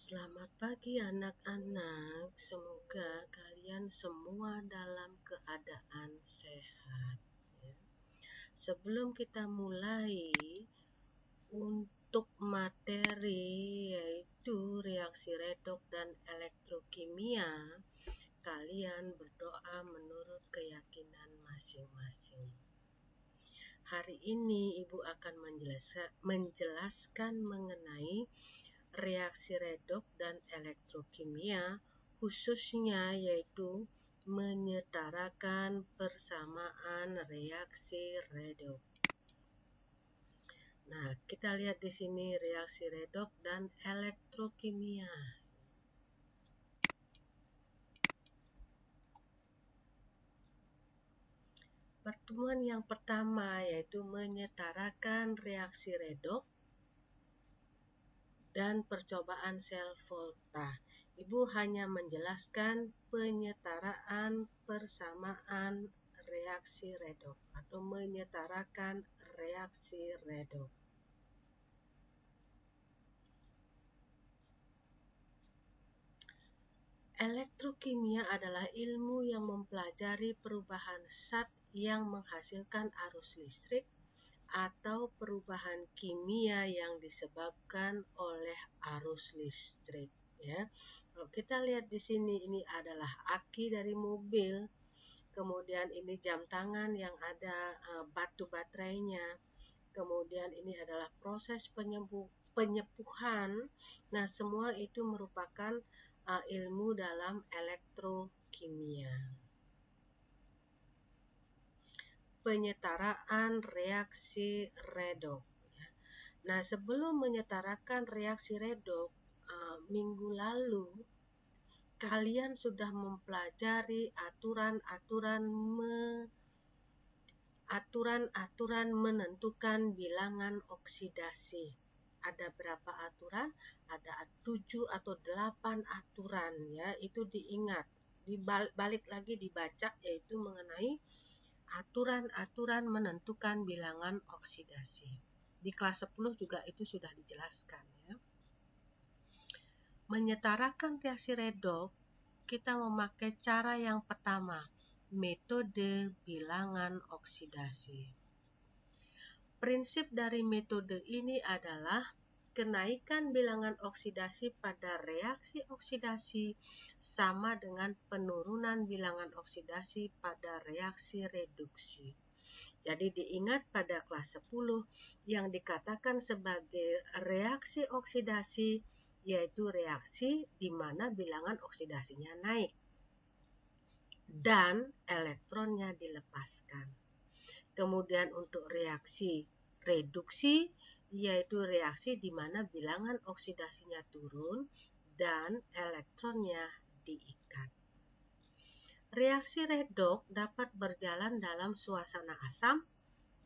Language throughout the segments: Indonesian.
Selamat pagi anak-anak, semoga kalian semua dalam keadaan sehat. Sebelum kita mulai untuk materi yaitu reaksi redoks dan elektrokimia, kalian berdoa menurut keyakinan masing-masing. Hari ini Ibu akan menjelaskan mengenai reaksi redoks dan elektrokimia, khususnya yaitu menyetarakan persamaan reaksi redoks. Nah, kita lihat di sini reaksi redoks dan elektrokimia. Pertemuan yang pertama yaitu menyetarakan reaksi redoks dan percobaan sel Volta. Ibu hanya menjelaskan penyetaraan persamaan reaksi redoks atau menyetarakan reaksi redoks. Elektrokimia adalah ilmu yang mempelajari perubahan zat yang menghasilkan arus listrik atau perubahan kimia yang disebabkan oleh arus listrik. Ya, kalau kita lihat di sini, ini adalah aki dari mobil, kemudian ini jam tangan yang ada batu baterainya, kemudian ini adalah proses penyepuhan. Nah, semua itu merupakan ilmu dalam elektrokimia. Penyetaraan reaksi redoks. Nah, sebelum menyetarakan reaksi redoks, minggu lalu kalian sudah mempelajari aturan menentukan bilangan oksidasi. Ada berapa aturan? Ada 7 atau 8 aturan, ya. Itu diingat, balik lagi dibaca, yaitu mengenai aturan-aturan menentukan bilangan oksidasi. Di kelas 10 juga itu sudah dijelaskan, ya. Menyetarakan reaksi redoks, kita memakai cara yang pertama, metode bilangan oksidasi. Prinsip dari metode ini adalah kenaikan bilangan oksidasi pada reaksi oksidasi sama dengan penurunan bilangan oksidasi pada reaksi reduksi. Jadi diingat pada kelas 10 yang dikatakan sebagai reaksi oksidasi yaitu reaksi di mana bilangan oksidasinya naik dan elektronnya dilepaskan. Kemudian untuk reaksi reduksi yaitu reaksi di mana bilangan oksidasinya turun dan elektronnya diikat. Reaksi redoks dapat berjalan dalam suasana asam,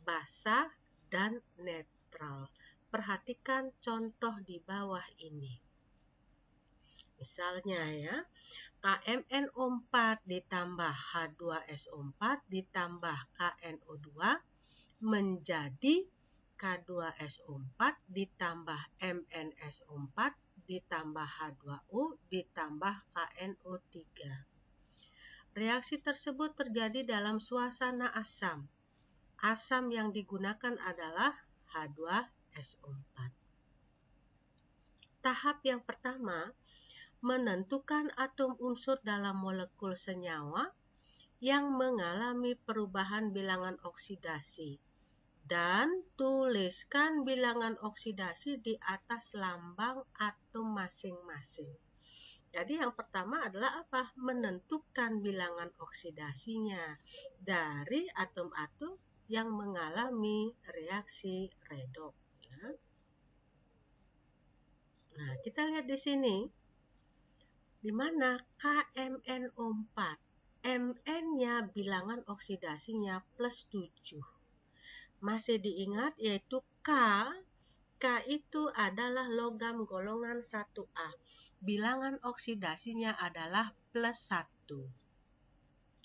basah, dan netral. Perhatikan contoh di bawah ini. Misalnya, ya, KMNO4 ditambah H2SO4 ditambah KNO2 menjadi K2SO4 ditambah MnSO4 ditambah H2O ditambah KNO3. Reaksi tersebut terjadi dalam suasana asam. Asam yang digunakan adalah H2SO4. Tahap yang pertama, menentukan atom unsur dalam molekul senyawa yang mengalami perubahan bilangan oksidasi dan tuliskan bilangan oksidasi di atas lambang atom masing-masing. Jadi yang pertama adalah apa? Menentukan bilangan oksidasinya dari atom-atom yang mengalami reaksi redoks. Ya. Nah, kita lihat di sini, di mana KMNO4. Mn-nya bilangan oksidasinya plus 7. Masih diingat yaitu K itu adalah logam golongan 1A. Bilangan oksidasinya adalah plus 1.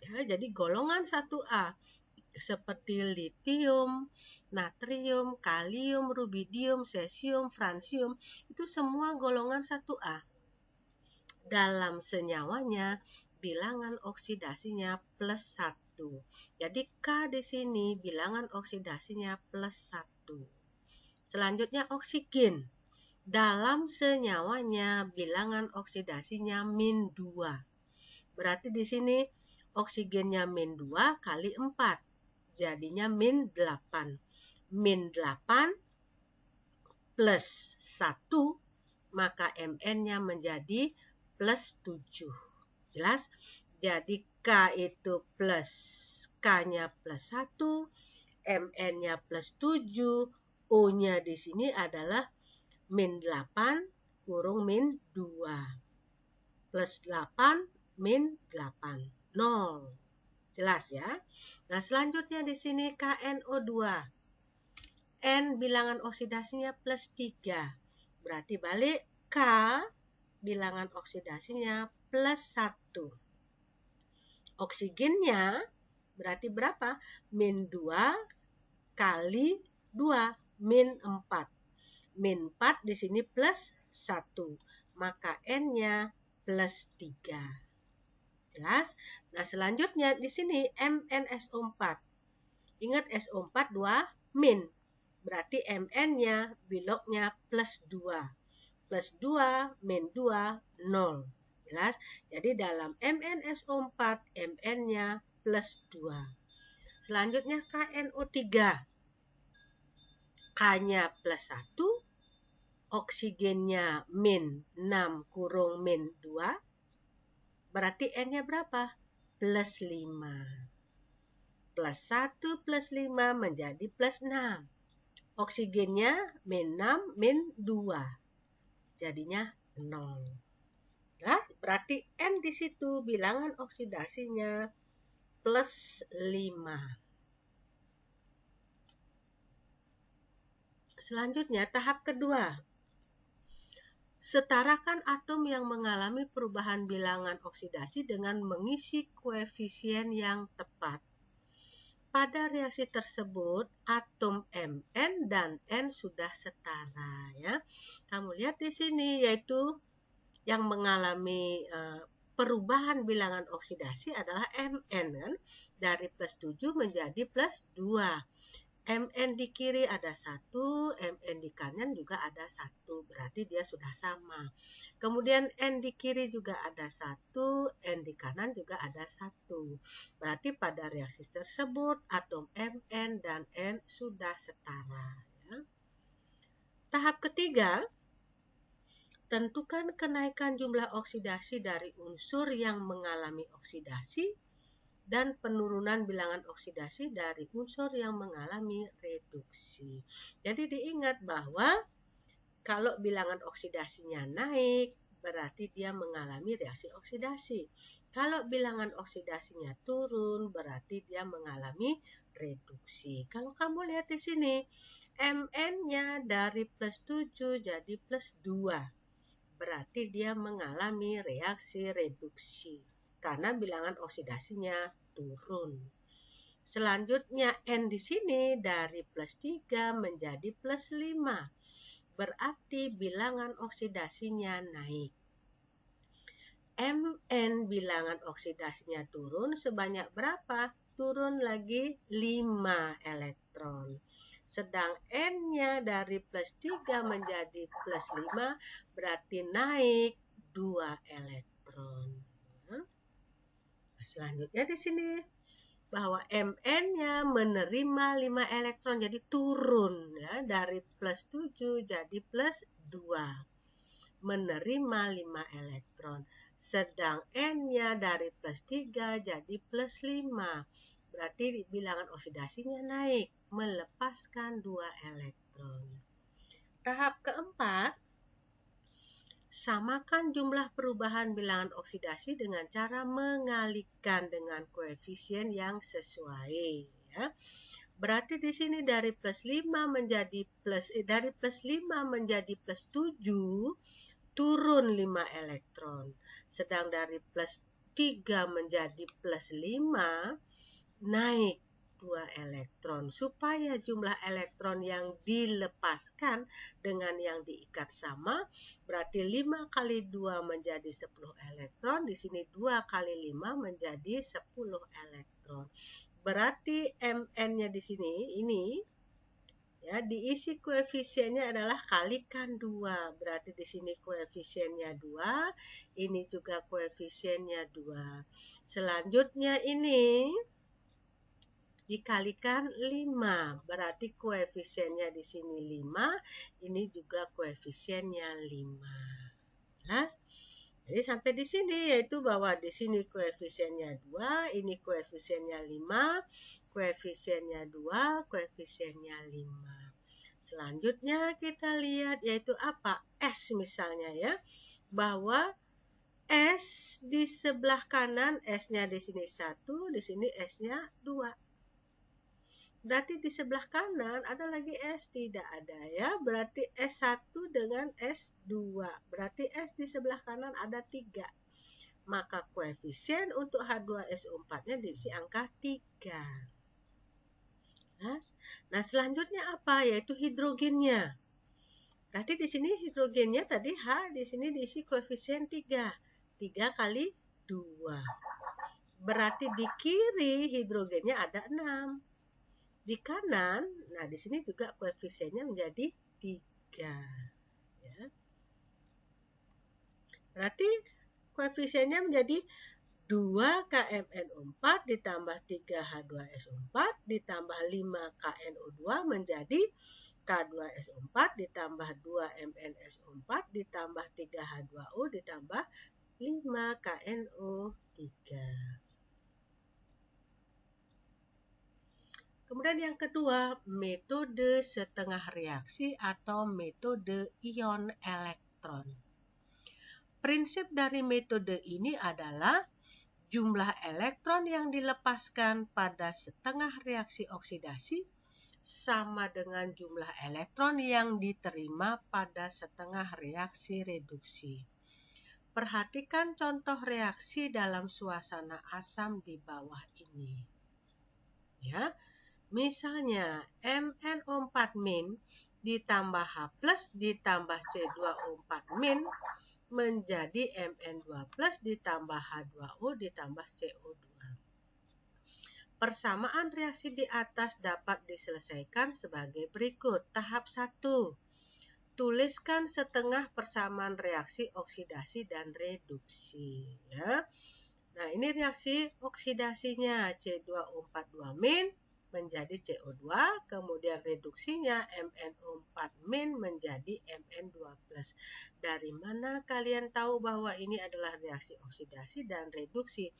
Ya, jadi golongan 1A seperti litium, natrium, kalium, rubidium, cesium, francium itu semua golongan 1A. dalam senyawanya bilangan oksidasinya plus 1. Jadi K di sini bilangan oksidasinya plus 1. Selanjutnya oksigen. Dalam senyawanya bilangan oksidasinya min 2. Berarti di sini oksigennya min 2 kali 4. Jadinya min 8. Min 8 plus 1, maka Mn-nya menjadi plus 7. Jelas? Jadi K itu plus, K-nya plus 1, Mn-nya plus 7, O-nya di sini adalah min 8 kurung min 2. Plus 8 min 8, 0. Jelas ya? Nah, selanjutnya di sini KNO2. N bilangan oksidasinya plus 3. Berarti balik K bilangan oksidasinya plus 1. Oksigennya berarti berapa? Min 2 kali 2, min 4. Min 4 di sini plus 1. Maka N-nya plus 3. Jelas? Nah, selanjutnya di sini MnSO4. Ingat SO4 2 min. Berarti Mn-nya biloknya plus 2. Plus 2 min 2, 0. Jelas? Jadi dalam MnSO4, Mn-nya plus 2. Selanjutnya KNO3. K-nya plus 1. Oksigennya min 6 kurung min 2. Berarti N-nya berapa? Plus 5. Plus 1 plus 5 menjadi plus 6. Oksigennya min 6 min 2. Jadinya 0. Nah, berarti N di situ bilangan oksidasinya plus 5. Selanjutnya tahap kedua. Setarakan atom yang mengalami perubahan bilangan oksidasi dengan mengisi koefisien yang tepat. Pada reaksi tersebut, atom Mn dan N sudah setara ya. Kamu lihat di sini yaitu yang mengalami perubahan bilangan oksidasi adalah Mn kan. Dari plus 7 menjadi plus 2. Mn di kiri ada 1, Mn di kanan juga ada 1, berarti dia sudah sama. Kemudian N di kiri juga ada 1, N di kanan juga ada 1. Berarti pada reaksi tersebut atom Mn dan N sudah setara. Ya. Tahap ketiga, tentukan kenaikan jumlah oksidasi dari unsur yang mengalami oksidasi dan penurunan bilangan oksidasi dari unsur yang mengalami reduksi. Jadi diingat bahwa kalau bilangan oksidasinya naik, berarti dia mengalami reaksi oksidasi. Kalau bilangan oksidasinya turun, berarti dia mengalami reduksi. Kalau kamu lihat di sini, Mn-nya dari plus 7 jadi plus 2. Berarti dia mengalami reaksi reduksi. Karena bilangan oksidasinya turun. Selanjutnya N di sini dari plus 3 menjadi plus 5. Berarti bilangan oksidasinya naik. Mn bilangan oksidasinya turun sebanyak berapa? Turun lagi 5 elektron. Sedang N-nya dari plus 3 menjadi plus 5 berarti naik 2 elektron. Selanjutnya di sini bahwa Mn-nya menerima 5 elektron jadi turun ya dari plus 7 jadi plus 2. Menerima 5 elektron. Sedang N-nya dari plus 3 jadi plus 5. Berarti bilangan oksidasinya naik, melepaskan 2 elektron. Tahap keempat, samakan jumlah perubahan bilangan oksidasi dengan cara mengalihkan dengan koefisien yang sesuai. Ya. Berarti di sini dari plus 5 menjadi plus 7 turun 5 elektron. Sedang dari plus 3 menjadi plus 5 naik 2 elektron. Supaya jumlah elektron yang dilepaskan dengan yang diikat sama, berarti 5 kali 2 menjadi 10 elektron. Di sini 2 kali 5 menjadi 10 elektron. Berarti Mn-nya di sini, ini ya, diisi koefisiennya adalah kalikan 2. Berarti di sini koefisiennya 2, ini juga koefisiennya 2. Selanjutnya ini dikalikan 5. Berarti koefisiennya di sini 5, ini juga koefisiennya 5. Jelas? Jadi sampai di sini, yaitu bahwa di sini koefisiennya 2, ini koefisiennya 5, koefisiennya 2, koefisiennya 5. Selanjutnya kita lihat yaitu apa? S misalnya ya. Bahwa S di sebelah kanan, S-nya di sini 1, di sini S-nya 2. Berarti di sebelah kanan ada lagi S, tidak ada ya. Berarti S1 dengan S2. Berarti S di sebelah kanan ada 3. Maka koefisien untuk H2SO4-nya diisi angka 3. Nah, selanjutnya apa? Yaitu hidrogennya. Berarti di sini hidrogennya tadi H, di sini diisi koefisien 3. 3 kali 2. Berarti di kiri hidrogennya ada 6. Di kanan, nah di sini juga koefisiennya menjadi 3. Ya. Berarti koefisiennya menjadi 2 KMNO4 ditambah 3 H2SO4 ditambah 5 KNO2 menjadi K2SO4 ditambah 2 MnSO4 ditambah 3 H2O ditambah 5 KNO3. Kemudian yang kedua, metode setengah reaksi atau metode ion elektron. Prinsip dari metode ini adalah jumlah elektron yang dilepaskan pada setengah reaksi oksidasi sama dengan jumlah elektron yang diterima pada setengah reaksi reduksi. Perhatikan contoh reaksi dalam suasana asam di bawah ini. Ya, misalnya MnO4- ditambah H+ ditambah C2O4- menjadi Mn2+ ditambah H2O ditambah CO2. Persamaan reaksi di atas dapat diselesaikan sebagai berikut. Tahap 1. Tuliskan setengah persamaan reaksi oksidasi dan reduksi. Ya. Nah, ini reaksi oksidasinya C2O42- menjadi CO2, kemudian reduksinya MnO4- menjadi Mn2+. Dari mana kalian tahu bahwa ini adalah reaksi oksidasi dan reduksi?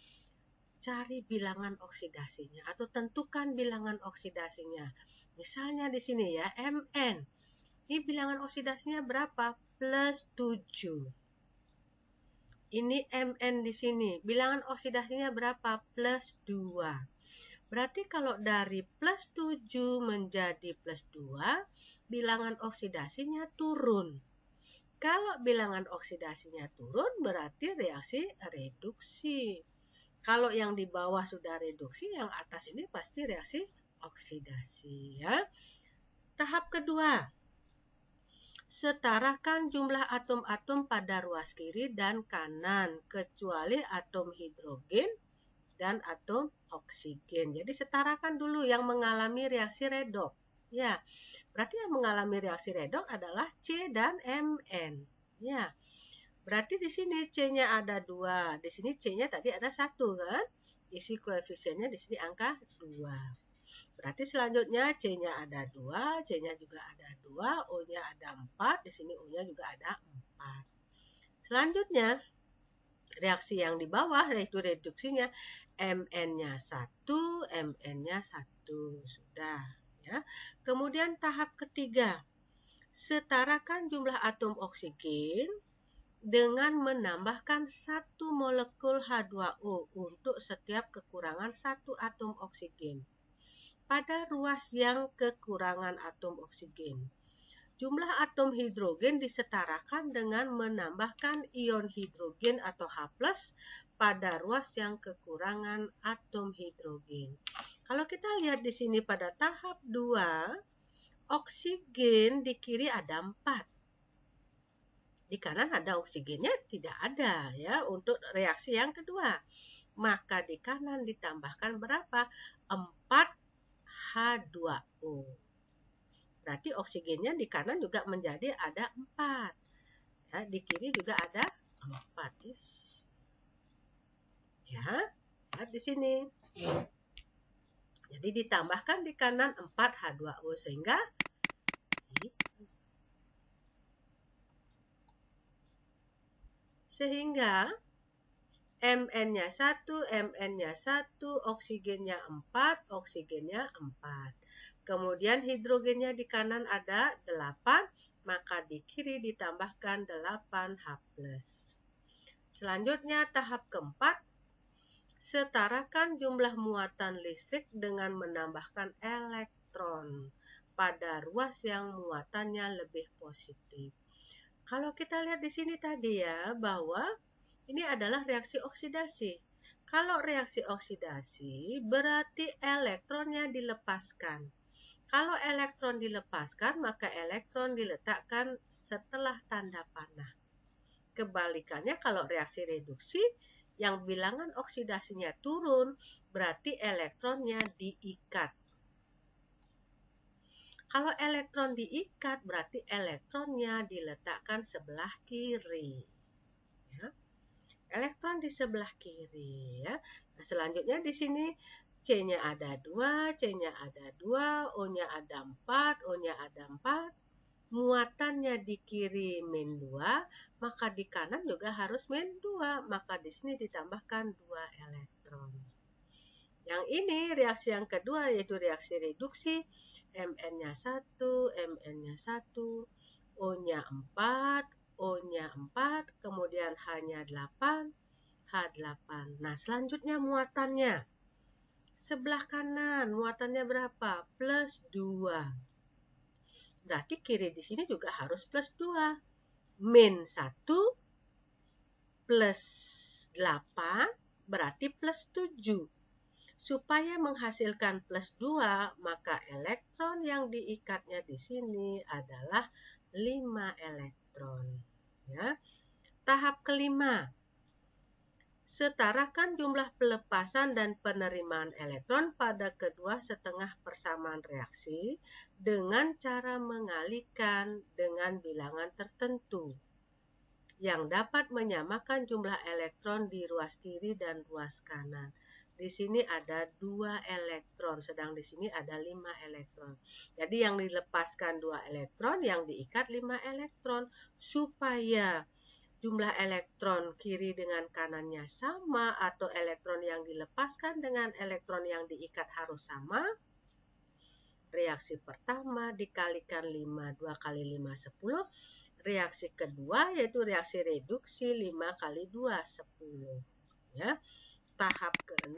Cari bilangan oksidasinya atau tentukan bilangan oksidasinya. Misalnya di sini ya, Mn. Ini bilangan oksidasinya berapa? +7. Ini Mn di sini. Bilangan oksidasinya berapa? +2. Berarti kalau dari +7 menjadi +2, bilangan oksidasinya turun. Kalau bilangan oksidasinya turun, berarti reaksi reduksi. Kalau yang di bawah sudah reduksi, yang atas ini pasti reaksi oksidasi. Ya. Tahap kedua, setarakan jumlah atom-atom pada ruas kiri dan kanan, kecuali atom hidrogen dan atom oksigen. Jadi setarakan dulu yang mengalami reaksi redoks. Ya, berarti yang mengalami reaksi redoks adalah C dan Mn. Ya, berarti di sini C-nya ada 2, di sini C-nya tadi ada 1 kan? Isi koefisiennya di sini angka 2. Berarti selanjutnya C-nya ada 2, C-nya juga ada 2, O-nya ada 4, di sini O-nya juga ada 4. Selanjutnya, reaksi yang di bawah yaitu reduksinya Mn-nya 1, Mn-nya 1. Sudah. Ya. Kemudian tahap ketiga, setarakan jumlah atom oksigen dengan menambahkan 1 molekul H2O untuk setiap kekurangan 1 atom oksigen. Pada ruas yang kekurangan atom oksigen, jumlah atom hidrogen disetarakan dengan menambahkan ion hidrogen atau H+ pada ruas yang kekurangan atom hidrogen. Kalau kita lihat di sini pada tahap 2, oksigen di kiri ada 4. Di kanan ada oksigennya tidak ada ya untuk reaksi yang kedua. Maka di kanan ditambahkan berapa? 4H2O. Berarti oksigennya di kanan juga menjadi ada 4. Ya, di kiri juga ada 4. Ya, lihat di sini. Jadi ditambahkan di kanan 4H2O sehingga Mn-nya 1, Mn-nya 1, oksigennya 4, oksigennya 4. Kemudian hidrogennya di kanan ada 8, maka di kiri ditambahkan 8H+. Selanjutnya tahap keempat, setarakan jumlah muatan listrik dengan menambahkan elektron pada ruas yang muatannya lebih positif. Kalau kita lihat di sini tadi ya, bahwa ini adalah reaksi oksidasi. Kalau reaksi oksidasi, berarti elektronnya dilepaskan. Kalau elektron dilepaskan, maka elektron diletakkan setelah tanda panah. Kebalikannya kalau reaksi reduksi, yang bilangan oksidasinya turun, berarti elektronnya diikat. Kalau elektron diikat, berarti elektronnya diletakkan sebelah kiri. Ya. Elektron di sebelah kiri. Ya. Nah, selanjutnya di sini C-nya ada 2, C-nya ada 2, O-nya ada 4, O-nya ada 4. Muatannya di kiri min 2, maka di kanan juga harus min 2. Maka di sini ditambahkan 2 elektron. Yang ini reaksi yang kedua yaitu reaksi reduksi. Mn-nya 1, Mn-nya 1, O-nya 4, O-nya 4, kemudian H-nya 8, H8. Nah, selanjutnya muatannya. Sebelah kanan muatannya berapa? Plus 2. Berarti kiri di sini juga harus plus 2. Min 1 plus 8 berarti plus 7. Supaya menghasilkan plus 2, maka elektron yang diikatnya di sini adalah 5 elektron. Ya. Tahap kelima, setarakan jumlah pelepasan dan penerimaan elektron pada kedua setengah persamaan reaksi dengan cara mengalihkan dengan bilangan tertentu yang dapat menyamakan jumlah elektron di ruas kiri dan ruas kanan. Di sini ada 2 elektron, sedang di sini ada 5 elektron. Jadi yang dilepaskan 2 elektron, yang diikat 5 elektron. Supaya jumlah elektron kiri dengan kanannya sama atau elektron yang dilepaskan dengan elektron yang diikat harus sama. Reaksi pertama dikalikan 5, 2 kali 5, 10. Reaksi kedua yaitu reaksi reduksi 5 kali 2, 10. Ya. Tahap ke-6,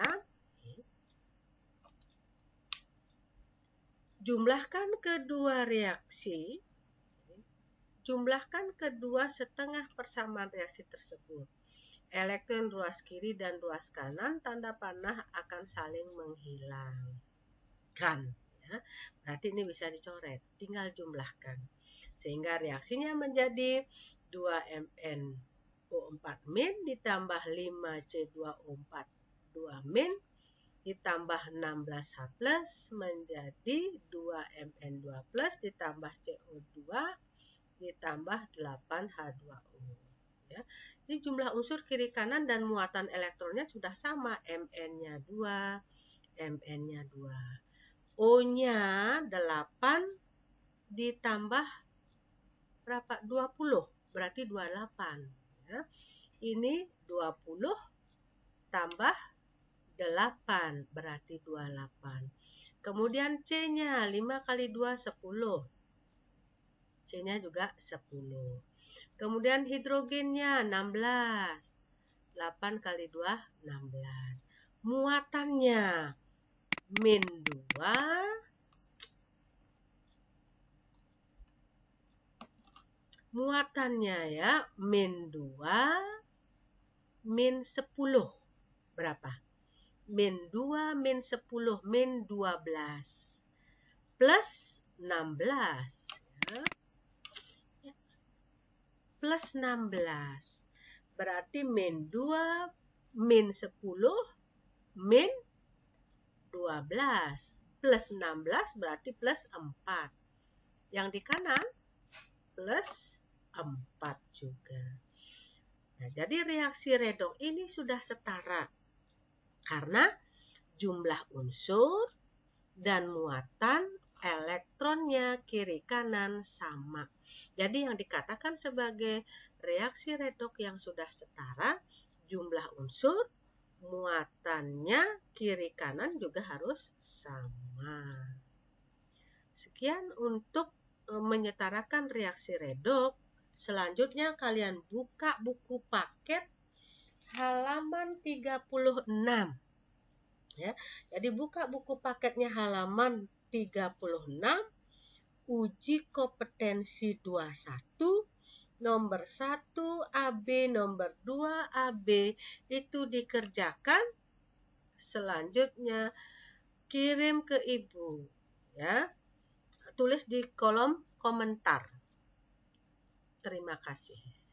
jumlahkan kedua reaksi, jumlahkan kedua setengah persamaan reaksi tersebut. Elektron ruas kiri dan ruas kanan tanda panah akan saling menghilangkan. Ya. Berarti ini bisa dicoret, tinggal jumlahkan. Sehingga reaksinya menjadi 2MnO4- ditambah 5C2O4 2- ditambah 16H+ menjadi 2Mn2+ ditambah CO2 ditambah 8H2O. Ya. Ini jumlah unsur kiri kanan dan muatan elektronnya sudah sama. Mn-nya 2, Mn-nya 2. O-nya 8 ditambah berapa? 20, berarti 28. Ya. Ini 20 tambah 8, berarti 28. Kemudian C-nya 5 kali 2, 10. C-nya juga 10. Kemudian hidrogennya 16. 8 kali 2, 16. Muatannya min 2. Muatannya ya, min 2, min 10. Berapa? min 2, min 10, min 12. Plus 16. Ya. Plus 16. Berarti min 2, min 10, min 12. Plus 16 berarti plus 4. Yang di kanan plus 4 juga. Nah, jadi reaksi redoks ini sudah setara karena jumlah unsur dan muatan elektronnya kiri kanan sama. Jadi yang dikatakan sebagai reaksi redoks yang sudah setara, jumlah unsur, muatannya kiri kanan juga harus sama. Sekian untuk menyetarakan reaksi redoks. Selanjutnya kalian buka buku paket halaman 36. Ya. Jadi buka buku paketnya halaman 36, uji kompetensi 21, nomor 1 AB, nomor 2 AB itu dikerjakan. Selanjutnya kirim ke ibu, ya. Tulis di kolom komentar. Terima kasih.